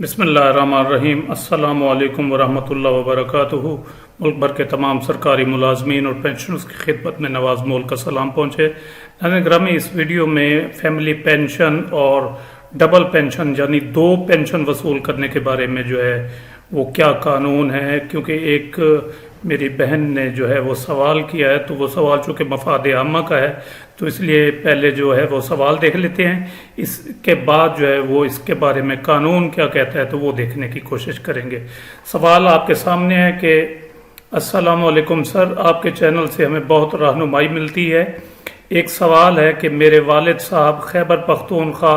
بسم اللہ الرحمن الرحیم۔ السلام علیکم ورحمۃ اللہ وبرکاتہ۔ ملک بھر کے تمام سرکاری ملازمین اور پینشنرز کی خدمت میں نواز مول کا سلام پہنچے۔ ناظرین گرامی، اس ویڈیو میں فیملی پینشن اور ڈبل پینشن یعنی دو پینشن وصول کرنے کے بارے میں جو ہے وہ کیا قانون ہے، کیونکہ ایک میری بہن نے جو ہے وہ سوال کیا ہے، تو وہ سوال چونکہ مفاد عامہ کا ہے تو اس لیے پہلے جو ہے وہ سوال دیکھ لیتے ہیں، اس کے بعد جو ہے وہ اس کے بارے میں قانون کیا کہتا ہے تو وہ دیکھنے کی کوشش کریں گے۔ سوال آپ کے سامنے ہے کہ السلام علیکم سر، آپ کے چینل سے ہمیں بہت رہنمائی ملتی ہے۔ ایک سوال ہے کہ میرے والد صاحب خیبر پختونخوا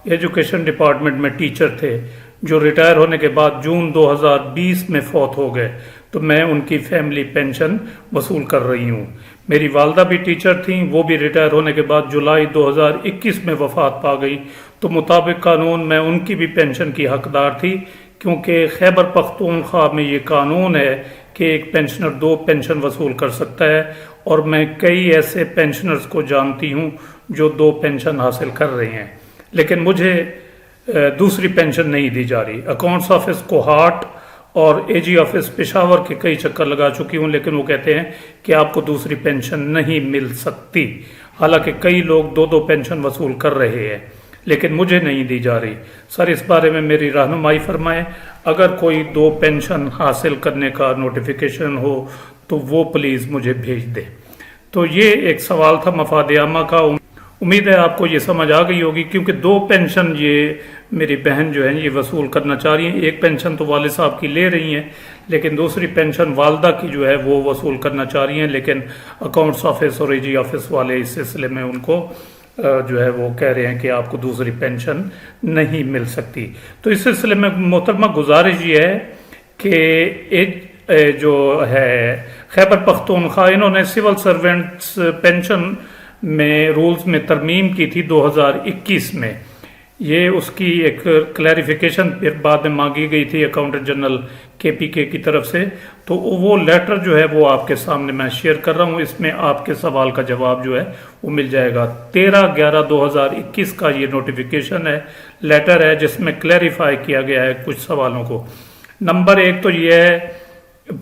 ایجوکیشن ڈپارٹمنٹ میں ٹیچر تھے، جو ریٹائر ہونے کے بعد جون 2020 میں فوت ہو گئے، تو میں ان کی فیملی پینشن وصول کر رہی ہوں۔ میری والدہ بھی ٹیچر تھیں، وہ بھی ریٹائر ہونے کے بعد جولائی 2021 میں وفات پا گئی، تو مطابق قانون میں ان کی بھی پینشن کی حقدار تھی، کیونکہ خیبر پختونخوا میں یہ قانون ہے کہ ایک پینشنر دو پینشن وصول کر سکتا ہے، اور میں کئی ایسے پینشنرز کو جانتی ہوں جو دو پینشن حاصل کر رہے ہیں، لیکن مجھے دوسری پینشن نہیں دی جا رہی۔ اکاؤنٹس آفس کوہاٹ اور اے جی آفس پشاور کے کئی چکر لگا چکی ہوں، لیکن وہ کہتے ہیں کہ آپ کو دوسری پینشن نہیں مل سکتی، حالانکہ کئی لوگ دو پینشن وصول کر رہے ہیں، لیکن مجھے نہیں دی جا رہی۔ سر، اس بارے میں میری رہنمائی فرمائیں۔ اگر کوئی دو پینشن حاصل کرنے کا نوٹیفیکیشن ہو تو وہ پلیز مجھے بھیج دے۔ تو یہ ایک سوال تھا مفاد عامہ کا، امید ہے آپ کو یہ سمجھ آ گئی ہوگی، کیونکہ دو پینشن یہ میری بہن جو ہیں یہ وصول کرنا چاہ رہی ہیں۔ ایک پینشن تو والد صاحب کی لے رہی ہیں، لیکن دوسری پینشن والدہ کی جو ہے وہ وصول کرنا چاہ رہی ہیں، لیکن اکاؤنٹس آفس اور اے جی آفس والے اس سلسلے میں ان کو جو ہے وہ کہہ رہے ہیں کہ آپ کو دوسری پینشن نہیں مل سکتی۔ تو اس سلسلے میں محترمہ گزارش یہ ہے کہ جو ہے خیبر پختونخوا، انہوں نے سول سرونٹس پینشن میں رولز میں ترمیم کی تھی 2021 میں۔ یہ اس کی ایک کلیریفیکیشن پھر بعد میں مانگی گئی تھی اکاؤنٹنٹ جنرل KPK کی طرف سے، تو وہ لیٹر جو ہے وہ آپ کے سامنے میں شیئر کر رہا ہوں۔ اس میں آپ کے سوال کا جواب جو ہے وہ مل جائے گا۔ 13/11/2021 کا یہ نوٹیفیکیشن ہے، لیٹر ہے، جس میں کلیریفائی کیا گیا ہے کچھ سوالوں کو۔ نمبر 1 تو یہ ہے،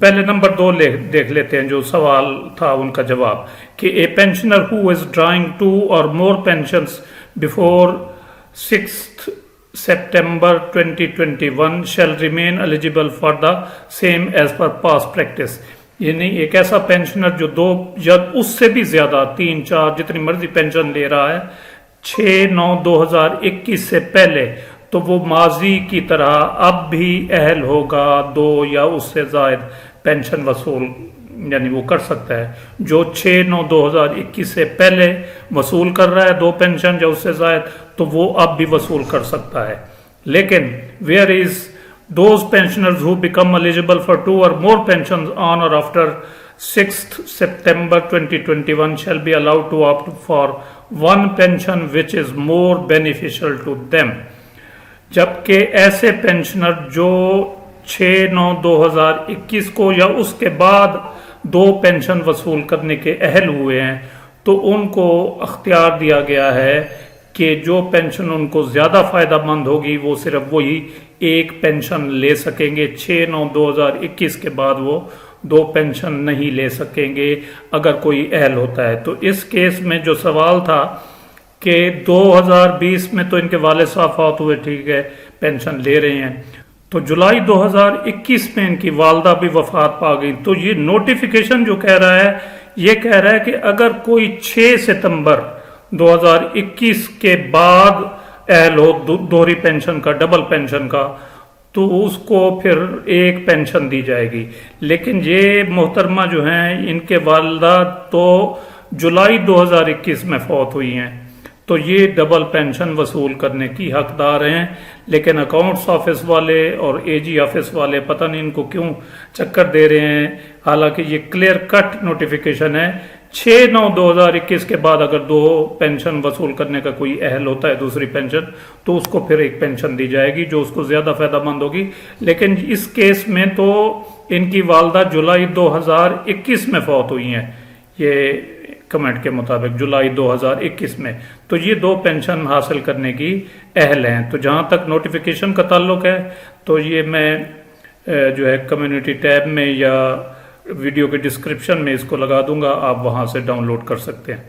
پہلے نمبر 2 دیکھ لیتے ہیں جو سوال تھا ان کا جواب، کہ a pensioner who is drawing 2 or more pensions before 6th September 2021 shall remain eligible for the same as per past practice۔ یعنی ایک ایسا پینشنر جو دو یا اس سے بھی زیادہ 3 4 جتنی مرضی پینشن لے رہا ہے 6/9/2021 سے پہلے، تو وہ ماضی کی طرح اب بھی اہل ہوگا 2 یا اس سے زائد پینشن وصول، یعنی وہ کر سکتا ہے۔ جو 6/9/2021 سے پہلے وصول کر رہا ہے 2 پینشن یا اس سے زائد، تو وہ اب بھی وصول کر سکتا ہے۔ لیکن where is those pensioners who become eligible for 2 or more pensions on or after 6th September 2021 shall be allowed to opt for one pension which is more beneficial to them۔ جبکہ ایسے پینشنر جو 6/9/2021 کو یا اس کے بعد 2 pension وصول کرنے کے اہل ہوئے ہیں، تو ان کو اختیار دیا گیا ہے کہ جو پینشن ان کو زیادہ فائدہ مند ہوگی وہ صرف وہی ایک پینشن لے سکیں گے۔ 6/9/2021 کے بعد وہ 2 پینشن نہیں لے سکیں گے اگر کوئی اہل ہوتا ہے۔ تو اس کیس میں جو سوال تھا کہ 2020 میں تو ان کے والد صاحب فوت ہوئے، ٹھیک ہے، پینشن لے رہے ہیں، تو جولائی 2021 میں ان کی والدہ بھی وفات پا گئی، تو یہ نوٹیفیکیشن جو کہہ رہا ہے یہ کہہ رہا ہے کہ اگر کوئی 6 ستمبر 2021 کے بعد اہل ہو دوہری پینشن کا، ڈبل پینشن کا، تو اس کو پھر ایک پینشن دی جائے گی۔ لیکن یہ محترمہ جو ہیں ان کے والدہ تو جولائی 2021 میں فوت ہوئی ہیں، تو یہ ڈبل پینشن وصول کرنے کی حقدار ہیں۔ لیکن اکاؤنٹس آفس والے اور اے جی آفس والے پتہ نہیں ان کو کیوں چکر دے رہے ہیں، حالانکہ یہ کلیئر کٹ نوٹیفیکیشن ہے۔ 6/9/2021 کے بعد اگر 2 پینشن وصول کرنے کا کوئی اہل ہوتا ہے دوسری پینشن، تو اس کو پھر ایک پینشن دی جائے گی جو اس کو زیادہ فائدہ مند ہوگی۔ لیکن اس کیس میں تو ان کی والدہ جولائی 2021 میں فوت ہوئی ہیں، یہ کمنٹ کے مطابق جولائی 2021 میں، تو یہ 2 پینشن حاصل کرنے کی اہل ہیں۔ تو جہاں تک نوٹیفیکیشن کا تعلق ہے تو یہ میں جو ہے کمیونٹی ٹیب میں یا ویڈیو کے ڈسکرپشن میں اس کو لگا دوں گا، آپ وہاں سے ڈاؤن لوڈ کر سکتے ہیں۔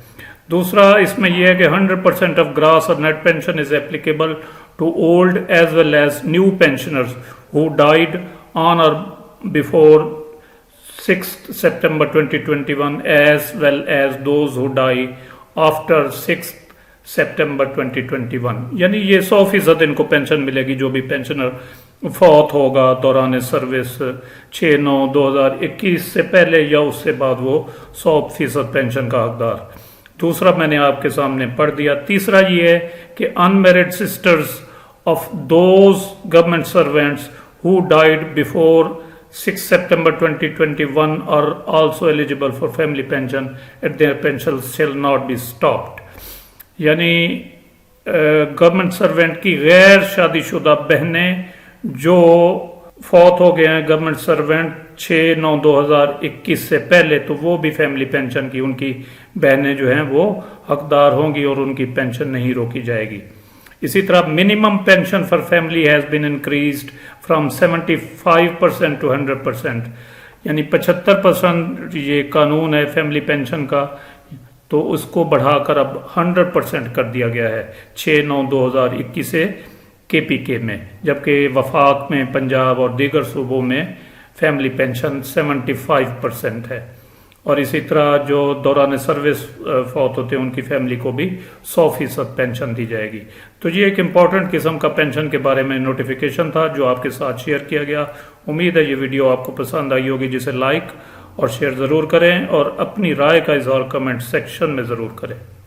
دوسرا اس میں یہ ہے کہ 100% آف گراس اور net pension is applicable to old as well as new pensioners who died on or before 6th September 2021 as well as those who die after 6th September 2021۔ یعنی یہ 100% ان کو پینشن ملے گی جو بھی پینشنر فوت ہوگا دوران سروس 6/9/2021 سے پہلے یا اس سے بعد، وہ 100% پینشن کا حقدار۔ دوسرا میں نے آپ کے سامنے پڑھ دیا۔ تیسرا یہ ہے کہ unmarried sisters of those government servants who died before 6 September 2021 are also eligible for family pension and their pension shall not be stopped۔ یعنی گورنمنٹ سرونٹ کی غیر شادی شدہ بہنیں جو فوت ہو گئے ہیں گورنمنٹ سرونٹ 6/9/2021 سے پہلے، تو وہ بھی فیملی پینشن کی ان کی بہنیں جو ہیں وہ حقدار ہوں گی اور ان کی پینشن نہیں روکی جائے گی۔ اسی طرح minimum pension for family has been increased from 75% to 100%، یعنی 75% یہ قانون ہے فیملی پینشن کا، تو اس کو بڑھا کر اب 100% کر دیا گیا ہے 6/9/2021 سے KPK میں، جبکہ وفاق میں پنجاب اور دیگر صوبوں میں فیملی پینشن 75% ہے۔ اور اسی طرح جو دوران سروس فوت ہوتے ہیں ان کی فیملی کو بھی 100% پینشن دی جائے گی۔ تو یہ ایک امپورٹنٹ قسم کا پینشن کے بارے میں نوٹیفیکیشن تھا جو آپ کے ساتھ شیئر کیا گیا۔ امید ہے یہ ویڈیو آپ کو پسند آئی ہوگی، جسے لائک اور شیئر ضرور کریں اور اپنی رائے کا اظہار کمنٹ سیکشن میں ضرور کریں۔